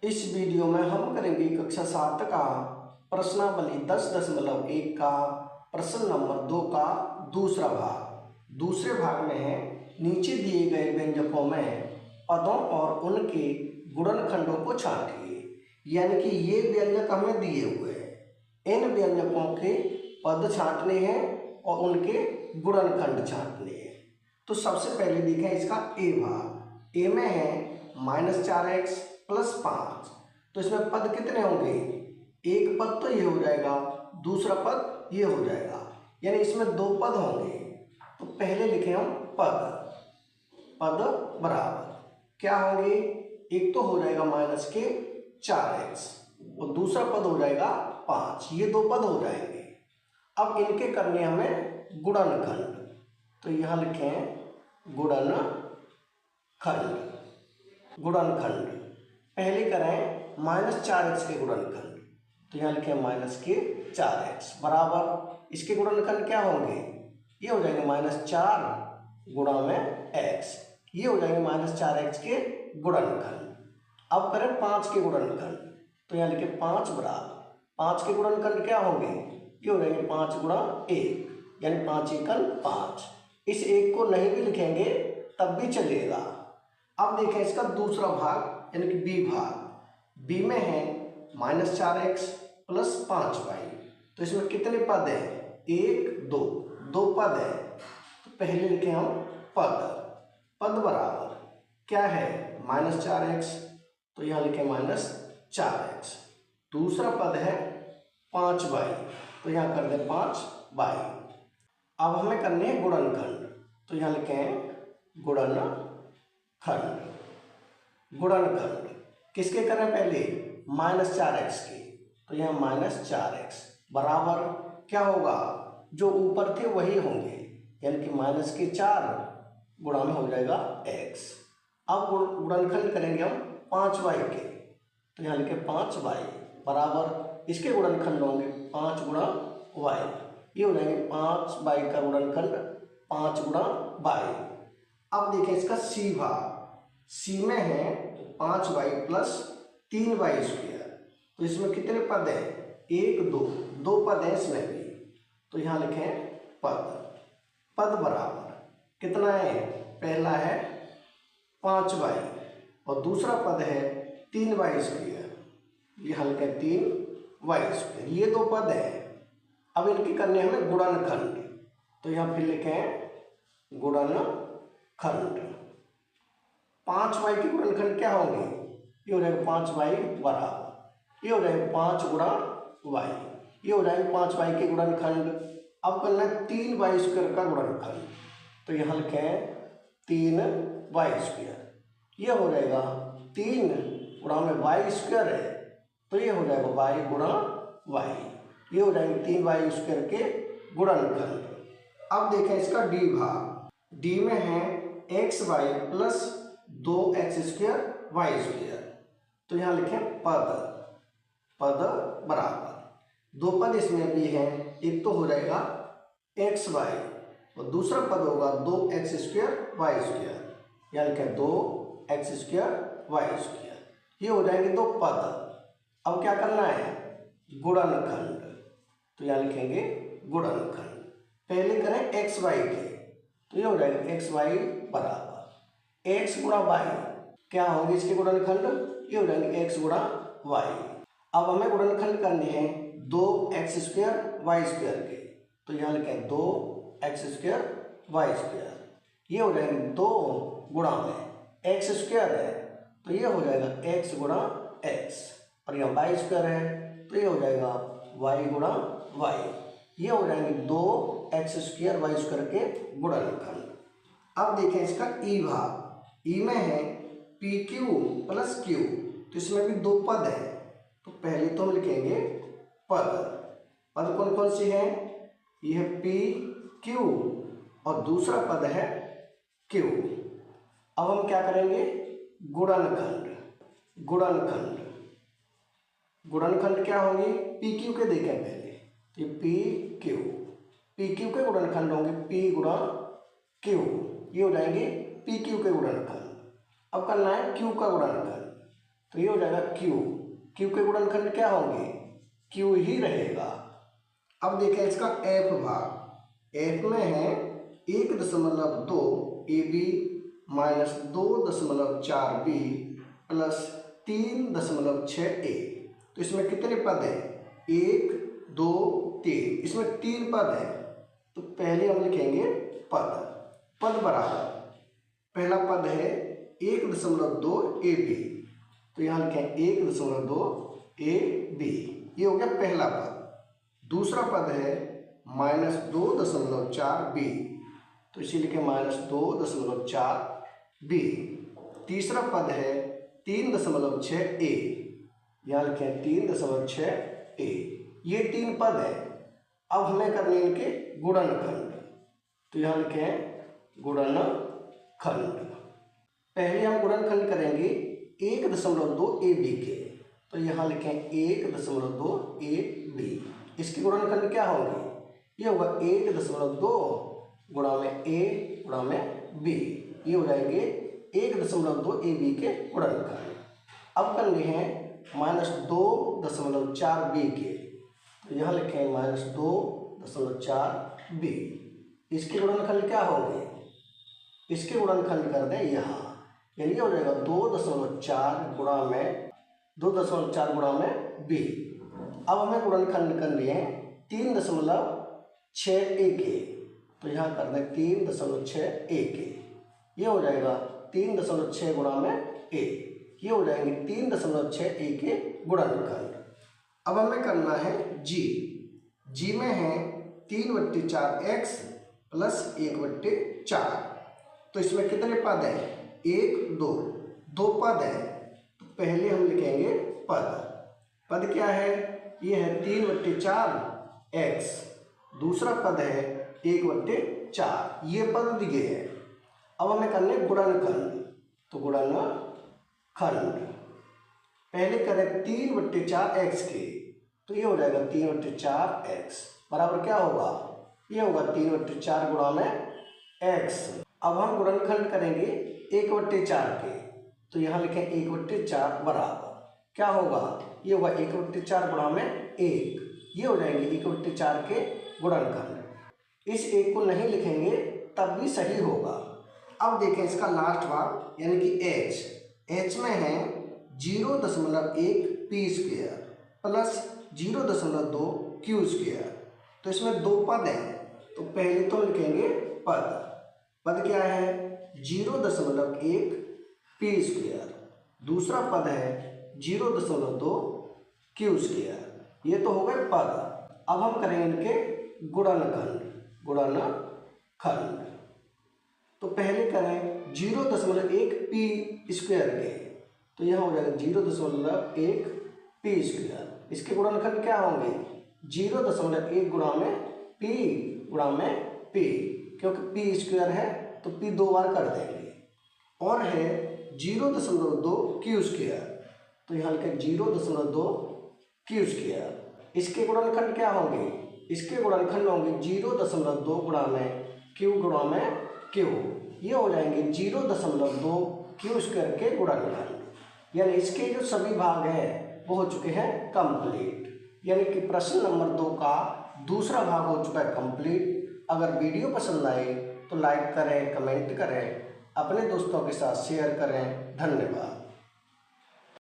इस वीडियो में हम करेंगे कक्षा 7 का प्रश्नावली 10.1 का प्रश्न नंबर 2 का दूसरा भाग। दूसरे भाग में है नीचे दिए गए व्यंजकों में पदों और उनके गुणनखंडों को छांटिए। यानी कि ये व्यंजक हमें दिए हुए हैं, इन व्यंजकों के पद छांटने हैं और उनके गुणनखंड छांटने हैं। तो सबसे पहले देखें इसका ए भाग। ए में है -4x + 5। तो इसमें पद कितने होंगे? एक पद तो ये हो जाएगा, दूसरा पद ये हो जाएगा, यानी इसमें दो पद होंगे। तो पहले लिखें हम पद। पद बराबर क्या होंगे? एक तो हो जाएगा -4x और दूसरा पद हो जाएगा 5। ये दो पद हो जाएंगे। अब इनके करने हमें गुणनखंड। तो यहाँ लिखें गुणनखंड। गुणनखंड पहले करें -4x के गुणनखंड। तो यहाँ लिखें -4x बराबर इसके गुणनखंड क्या होंगे? ये हो जाएंगे -4 गुणा में x। ये हो जाएंगे -4x के गुणनखंड। अब करें 5 के गुणनखंड। तो यहाँ लिखें 5 बराबर 5 के गुणनखंड क्या होंगे? ये हो जाएंगे 5 गुणा 1, यानी 5 एकल 5। इस एक को नहीं भी लिखेंगे तब भी चलेगा। अब देखें इसका दूसरा भाग यानी कि बी भाग। बी में है -4x + 5y। तो इसमें कितने पद हैं? 1 2 दो पद है। तो पहले लिखें हम पद। पद बराबर क्या है? -4x। तो यहाँ लिखें -4x। दूसरा पद है 5y। तो यहाँ कर दें 5y। अब हमें करने हैं गुणनखंड। तो यहाँ लिखें गुणनखंड। गुणनखंड किसके करें? पहले -4x के। तो यहाँ -4x बराबर क्या होगा? जो ऊपर थे वही होंगे, यानी कि -4 गुणा में हो जाएगा x। अब गुणनखंड करेंगे हम 5y के। तो यहाँ लिखे 5y बराबर इसके गुणनखंड होंगे 5 गुणा y। ये हो जाएंगे 5y का गुणनखंड 5 गुणा y। अब देखें इसका सी भाग। सी में है 5y + 3y²। तो इसमें कितने पद हैं? 1 2 दो पद हैं इसमें भी। तो यहाँ लिखें पद। पद बराबर कितना है? पहला है 5y और दूसरा पद है 3y²। यहाँ लिखें 3y²। ये दो पद हैं। अब इनकी करने हमें गुणनखंड। तो यहाँ फिर लिखें गुणनखंड। 5y के गुणनखंड क्या होंगे? ये हो जाएगा 5y बराबर ये हो जाएगा 5 गुणा y। ये हो जाएगा 5y के गुणनखंड। अब करना है 3y² का गुणनखंड। तो यहाँ लिखें 3y²। ये हो जाएगा 3 गुणा में y² है, तो ये हो जाएगा y गुणा y। ये हो जाएंगे 3y² के गुणनखंड। अब देखें इसका डी भाग। डी में है xy + 2x² y²। तो यहाँ लिखें पद। पद बराबर दो पद इसमें भी हैं। एक तो हो जाएगा xy और दूसरा पद होगा 2x² y²। यहाँ लिखें 2x² y²। ये हो जाएंगे दो पद। अब क्या करना है? गुणनखंड। तो यहाँ लिखेंगे गुणनखंड। पहले करें xy के। तो ये हो जाएगा xy बराबर x गुणा y। क्या होंगे इसके गुणनखंड? ये हो जाएंगे x गुणा y। अब हमें गुणनखंड करने हैं 2x² y² के। तो यहाँ लिखें 2x² y²। ये हो जाएंगे 2 गुणा में x² है, तो ये हो जाएगा x गुणा x। और यहाँ y² है, तो ये हो जाएगा y गुणा y। ये हो जाएंगे 2x² y² के गुणनखंड। अब देखें इसका ई भाग। ई में है pq + q। तो इसमें भी दो पद हैं। तो पहले तो हम लिखेंगे पद। पद कौन कौन से हैं? ये है pq और दूसरा पद है q। अब हम क्या करेंगे? गुणनखंड। गुणनखंड। गुणनखंड क्या होंगे? pq के देखें पहले। तो pq के गुणनखंड होंगे p गुणा q। ये हो जाएंगे pq के गुणनखंड। अब करना है q का गुणनखंड। तो ये हो जाएगा क्यू। क्यू के गुणनखंड क्या होंगे? क्यू ही रहेगा। अब देखें इसका एफ भाग। एफ में है 1.2 AB minus 2.4 B plus 3.6 A। तो इसमें कितने पद हैं? 1 2 3, इसमें 3 पद हैं। तो पहले हम लिखेंगे पद। पद बराबर पहला पद है 1.2 AB, तो यहाँ लिखें 1.2 AB, ये हो गया पहला पद। दूसरा पद है माइनस 2.4 B, तो इसे लिखें माइनस 2.4 B। तीसरा पद है 3.6 A, यहाँ लिखें 3.6 A। ये 3 पद है। अब हमें करने इनके गुणनखंड, तो यहाँ लिखें गुणनखंड। पहले हम गुणनखंड करेंगे 1.2 AB के, तो यहाँ लिखें 1.2 AB। इसके गुणनखंड क्या होंगे? ये होगा 1.2 गुणा में A गुणा में B, ये हो जाएंगे 1.2 AB के गुणनखंड। अब करने हैं माइनस 2.4 B के, तो यहाँ लिखें माइनस 2.4 B। इसके गुणनखंड क्या होंगे? इसके गुणनखंड कर दें यहाँ, यानी ये हो जाएगा 2.4 गुणा में B। अब हमें गुणनखंड कर लिए हैं 3.6 A के, तो यहाँ कर दें 3.6 A के, ये हो जाएगा 3.6 गुणा में A, ये हो जाएंगे 3.6 A के गुणनखंड। अब हमें करना है G। G में है 3/4x प्लस 1/4, तो इसमें कितने पद हैं? 1 2, 2 पद हैं। तो पहले हम लिखेंगे पद। पद क्या है? ये है 3/4x, दूसरा पद है 1/4, ये पद दिए हैं। अब हमें करने गुणनखंड, तो गुणनखंड पहले करें 3/4x के, तो ये हो जाएगा 3/4x बराबर क्या होगा? ये होगा 3/4 गुणा में x। अब हम गुणनखंड करेंगे 1/4 के, तो यहाँ लिखें 1/4 बराबर क्या होगा? ये होगा 1/4 गुणा में 1, ये हो जाएंगे 1/4 के गुणनखंड। इस 1 को नहीं लिखेंगे तब भी सही होगा। अब देखें इसका लास्ट भाग यानी कि h में है 0.1 p² प्लस 0.2 q²। तो इसमें 2 पद हैं, तो पहले तो लिखेंगे पद। पद क्या है? 0.1 p², दूसरा पद है 0.2 q², ये तो हो गए पद। अब हम करेंगे इनके गुणनखंड। तो पहले करें 0.1 p² के, तो यहाँ हो जाएगा 0.1 p²। इसके गुणनखंड क्या होंगे? 0.1 गुणा में p, क्योंकि p² है तो p 2 बार कर देंगे। और है 0.2 q², तो यहाँ लिखें 0.2 q²। इसके गुणनखंड क्या होंगे? इसके गुणनखंड होंगे 0.2 गुणा में q, ये हो जाएंगे 0.2 q² के गुणनखंड। यानी इसके जो सभी भाग हैं वो हो चुके हैं कंप्लीट, यानी कि प्रश्न नंबर 2 का दूसरा भाग हो चुका है कंप्लीट। अगर वीडियो पसंद आए तो लाइक करें, कमेंट करें, अपने दोस्तों के साथ शेयर करें। धन्यवाद।